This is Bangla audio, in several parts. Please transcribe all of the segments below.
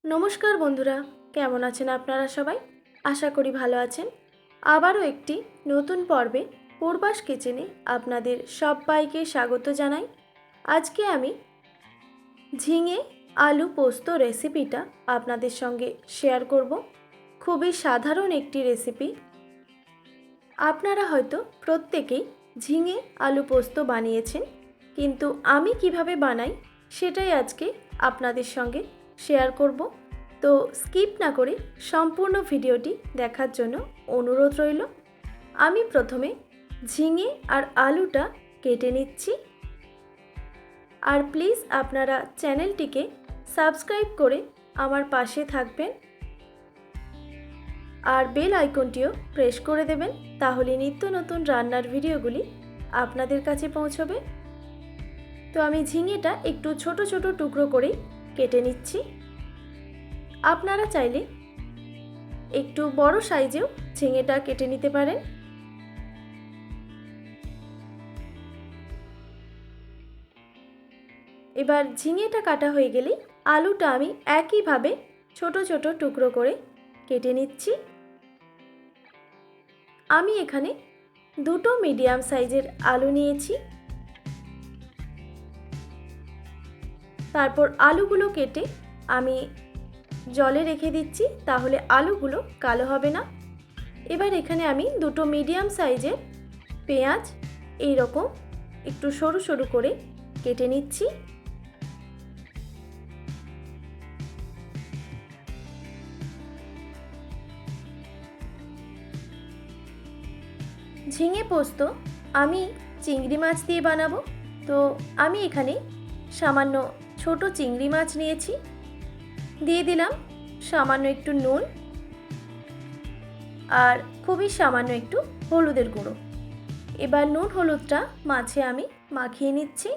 নমস্কার বন্ধুরা, কেমন আছেন আপনারা সবাই? আশা করি ভালো আছেন। আবারও একটি নতুন পর্বে পূর্বাস কিচেনে আপনাদের সবাইকে স্বাগত জানাই। আজকে আমি ঝিঙে আলু পোস্ত রেসিপিটা আপনাদের সঙ্গে শেয়ার করব। খুবই সাধারণ একটি রেসিপি। আপনারা হয়তো প্রত্যেকেই ঝিঙে আলু পোস্ত বানিয়েছেন, কিন্তু আমি কিভাবে বানাই সেটাই আজকে আপনাদের সঙ্গে শেয়ার করব। তো স্কিপ না করে সম্পূর্ণ ভিডিওটি দেখার জন্য অনুরোধ রইল। আমি প্রথমে ঝিঙে আর আলুটা কেটে নিচ্ছি। আর প্লিজ আপনারা চ্যানেলটিকে সাবস্ক্রাইব করে আমার পাশে থাকবেন আর বেল আইকনটিও প্রেস করে দেবেন, তাহলে নিত্য নতুন রান্নার ভিডিওগুলি আপনাদের কাছে পৌঁছবে। তো আমি ঝিঙেটা একটু ছোট ছোট টুকরো করেই কেটে নিচ্ছি। আপনারা চাইলে একটু বড় সাইজেও ঝিঙেটা কেটে নিতে পারেন। এবার ঝিঙেটা কাটা হয়ে গেলেই আলুটা আমি একইভাবে ছোট ছোট টুকরো করে কেটে নিচ্ছি। আমি এখানে দুটো মিডিয়াম সাইজের আলু নিয়েছি। তারপর আলুগুলো কেটে আমি জলে রেখে দিচ্ছি, তাহলে আলুগুলো কালো হবে না। এবার এখানে আমি দুটো মিডিয়াম সাইজের পেঁয়াজ এই রকম একটু সরু সরু করে কেটে নিচ্ছি। ঝিঙে পোস্ত আমি চিংড়ি মাছ দিয়ে বানাবো। তো আমি এখানে সামান্য ছোট চিংড়ি মাছ নিয়েছি, দিয়ে দিলাম সামান্য একটু নুন আর খুবই সামান্য একটু হলুদের গুঁড়ো। এবার নুন হলুদটা মাছে আমি মাখিয়ে নিচ্ছি।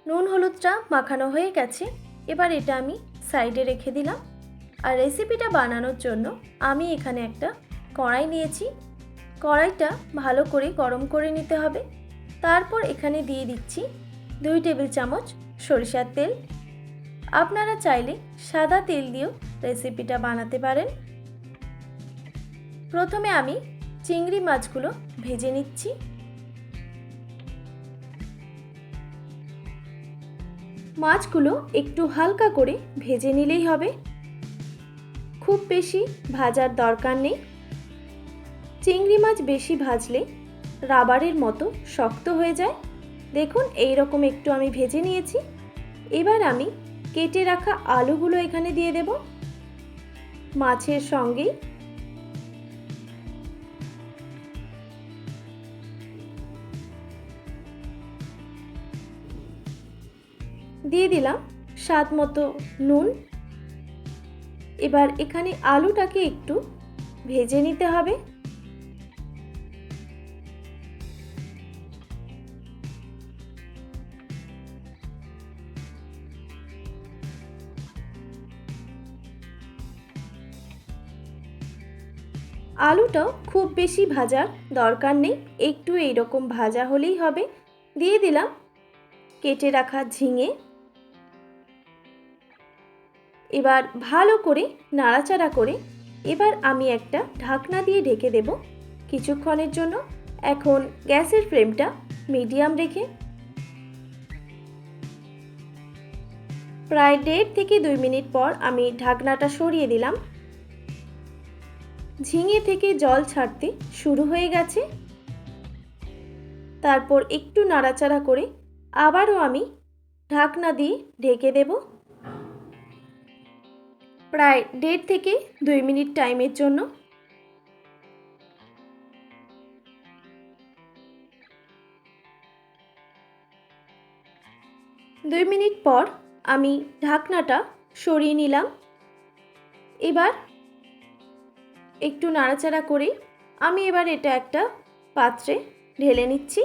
নুন হলুদটা মাখানো হয়ে গেছে, এবার এটা আমি সাইডে রেখে দিলাম। আর রেসিপিটা বানানোর জন্য আমি এখানে একটা কড়াই নিয়েছি। কড়াইটা ভালো করে গরম করে নিতে হবে। তারপর এখানে দিয়ে দিচ্ছি 2 টেবিল চামচ সরিষার তেল। আপনারা চাইলে সাদা তেল দিয়েও রেসিপিটা বানাতে পারেন। প্রথমে আমি চিংড়ি মাছগুলো ভেজে নিচ্ছি। মাছগুলো একটু হালকা করে ভেজে নিলেই হবে, খুব বেশি ভাজার দরকার নেই। চিংড়ি মাছ বেশি ভাজলে রাবারের মতো শক্ত হয়ে যায়। দেখুন এই রকম একটু আমি ভেজে নিয়েছি। এবার আমি কেটে রাখা আলুগুলো এখানে দিয়ে দেব মাছের সঙ্গেই। দিয়ে দিলাম স্বাদ মতো নুন। এবার এখানে আলুটাকে একটু ভেজে নিতে হবে। আলুটাও খুব বেশি ভাজার দরকার নেই, একটু এইরকম ভাজা হলেই হবে। দিয়ে দিলাম কেটে রাখা ঝিঙে। এবার ভালো করে নাড়াচাড়া করে এবার আমি একটা ঢাকনা দিয়ে ঢেকে দেব কিছুক্ষণের জন্য। এখন গ্যাসের ফ্লেমটা মিডিয়াম রেখে প্রায় 1.5 থেকে 2 মিনিট পর আমি ঢাকনাটা সরিয়ে দিলাম। ঝিঙে থেকে জল ছাড়তে শুরু হয়ে গেছে। তারপর একটু নাড়াচাড়া করে আবারও আমি ঢাকনা দিয়ে ঢেকে দেব প্রায় 1.5 থেকে 2 মিনিট টাইমের জন্য। দুই মিনিট পর আমি ঢাকনাটা সরিয়ে নিলাম। এবার একটু নাড়াচাড়া করে আমি এবার এটা একটা পাত্রে ঢেলে নিচ্ছি।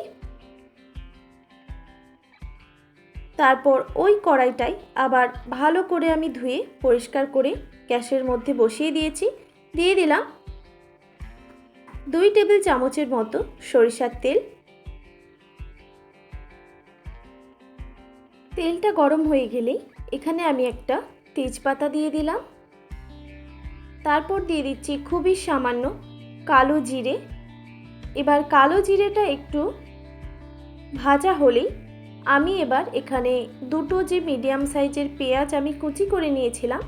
তারপর ওই কড়াইটাই আবার ভালো করে আমি ধুয়ে পরিষ্কার করে গ্যাসের মধ্যে বসিয়ে দিয়েছি। দিয়ে দিলাম 2 টেবিল চামচের মতো সরিষার তেল। তেলটা গরম হয়ে গেলেই এখানে আমি একটা তেজপাতা দিয়ে দিলাম। তারপর দিয়ে দিচ্ছি খুবই সামান্য কালো জিরে। এবার কালো জিরেটা একটু ভাজা হলেই আমি এবার এখানে দুটো যে মিডিয়াম সাইজের পেঁয়াজ আমি কুচি করে নিয়েছিলাম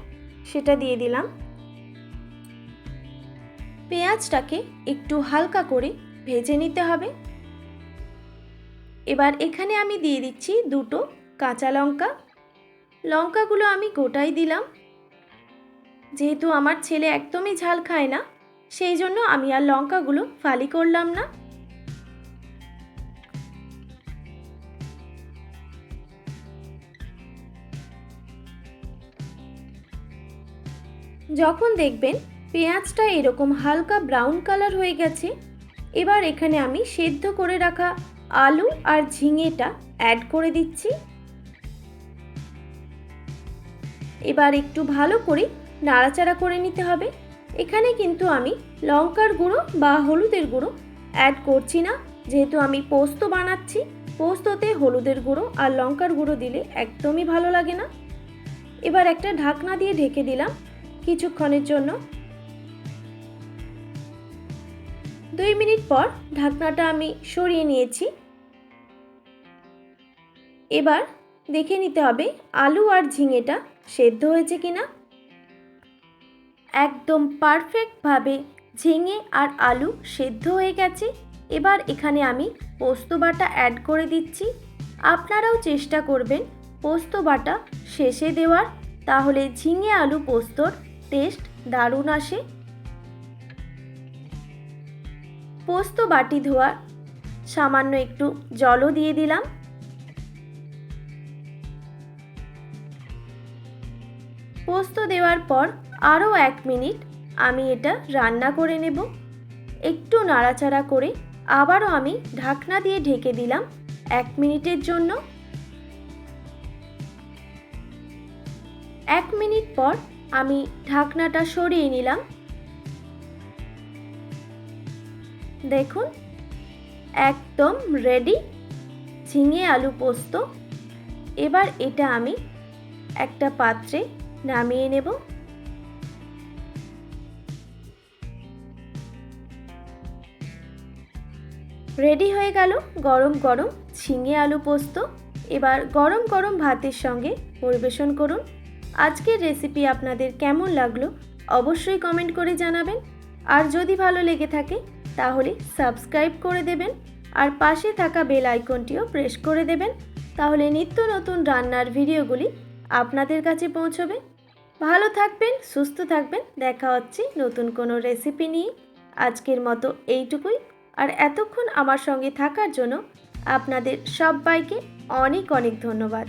সেটা দিয়ে দিলাম। পেঁয়াজটাকে একটু হালকা করে ভেজে নিতে হবে। এবার এখানে আমি দিয়ে দিচ্ছি দুটো কাঁচা লঙ্কা। লঙ্কাগুলো আমি গোটাই দিলাম। যেহেতু আমার ছেলে একদমই ঝাল খায় না, সেই জন্য আমি আর লঙ্কাগুলো ফালি করলাম না। যখন দেখবেন পেঁয়াজটা এরকম হালকা ব্রাউন কালার হয়ে গেছে, এবার এখানে আমি সেদ্ধ করে রাখা আলু আর ঝিঙেটা অ্যাড করে দিচ্ছি। এবার একটু ভালো করে নাড়াচাড়া করে নিতে হবে। এখানে কিন্তু আমি লঙ্কার গুঁড়ো বা হলুদের গুঁড়ো অ্যাড করছি না, যেহেতু আমি পোস্ত বানাচ্ছি। পোস্ততে হলুদের গুঁড়ো আর লঙ্কার গুঁড়ো দিলে একদমই ভালো লাগে না। এবার একটা ঢাকনা দিয়ে ঢেকে দিলাম কিছুক্ষণের জন্য। 2 মিনিট পর ঢাকনাটা আমি সরিয়ে নিয়েছি। এবার দেখে নিতে হবে আলু আর ঝিঙেটা সেদ্ধ হয়েছে কিনা। একদম পারফেক্টভাবে ঝিঙে আর আলু সেদ্ধ হয়ে গেছে। এবার এখানে আমি পোস্ত বাটা অ্যাড করে দিচ্ছি। আপনারাও চেষ্টা করবেন পোস্ত বাটা শেষে দেওয়ার, তাহলে ঝিঙে আলু পোস্তর টেস্ট দারুণ আসে। পোস্ত বাটি ধোয়ার সামান্য একটু জলও দিয়ে দিলাম। পোস্ত দেওয়ার পর আরও 1 মিনিট আমি এটা রান্না করে নেব। একটু নাড়াচাড়া করে আবারও আমি ঢাকনা দিয়ে ঢেকে দিলাম 1 মিনিটের জন্য। 1 মিনিট পর আমি ঢাকনাটা সরিয়ে নিলাম। দেখুন একদম রেডি ঝিঙে আলু পোস্ত। এবার এটা আমি একটা পাত্রে নামিয়ে নেব। রেডি হয়ে গেল গরম গরম ঝিঙে আলু পোস্ত। এবার গরম গরম ভাতের সঙ্গে পরিবেশন করুন। আজকের রেসিপি আপনাদের কেমন লাগলো অবশ্যই কমেন্ট করে জানাবেন। আর যদি ভালো লেগে থাকে তাহলে সাবস্ক্রাইব করে দেবেন আর পাশে থাকা বেল আইকনটিও প্রেস করে দেবেন, তাহলে নিত্য নতুন রান্নার ভিডিওগুলি আপনাদের কাছে পৌঁছবে। ভালো থাকবেন, সুস্থ থাকবেন। দেখা হচ্ছে নতুন কোনো রেসিপি নিয়ে। আজকের মতো এইটুকুই। আর এতক্ষণ আমার সঙ্গে থাকার জন্য আপনাদের সবাইকে অনেক অনেক ধন্যবাদ।